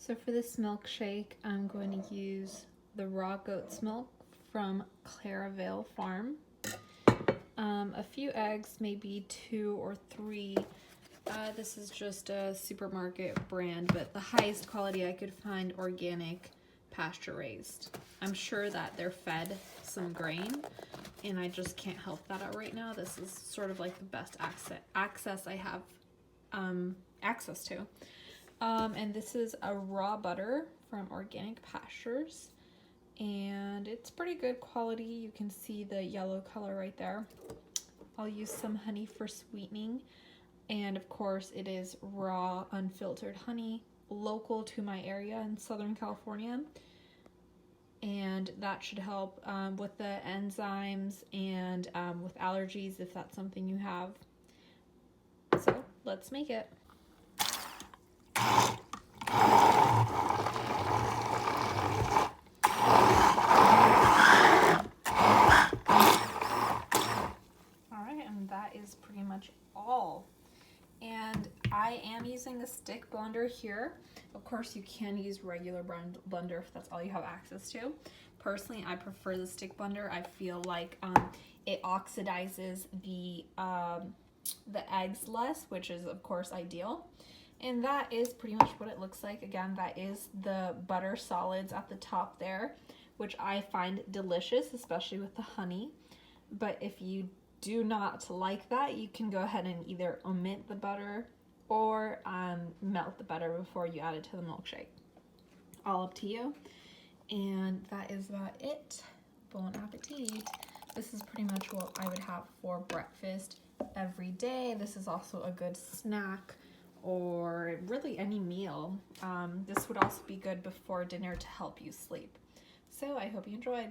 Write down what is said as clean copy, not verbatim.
So for this milkshake, I'm going to use the raw goat's milk from Claravale Farm. A few eggs, maybe 2 or 3. This is just a supermarket brand, but the highest quality I could find, organic, pasture raised. I'm sure that they're fed some grain, and I just can't help that out right now. This is sort of like the best access I have access to. And this is a raw butter from Organic Pastures, and it's pretty good quality. You can see the yellow color right there. I'll use some honey for sweetening, and of course it is raw, unfiltered honey, local to my area in Southern California, and that should help with the enzymes and with allergies if that's something you have. So let's make it. That is pretty much all. And I am using a stick blender here. Of course, you can use regular blender if that's all you have access to. Personally, I prefer the stick blender. I feel like it oxidizes the eggs less, which is of course ideal. And that is pretty much what it looks like. Again, that is the butter solids at the top there, which I find delicious, especially with the honey. But if you do not like that, you can go ahead and either omit the butter or melt the butter before you add it to the milkshake. All up to you. And that is about it. Bon appetit. This is pretty much what I would have for breakfast every day. This is also a good snack or really any meal. This would also be good before dinner to help you sleep. So I hope you enjoyed.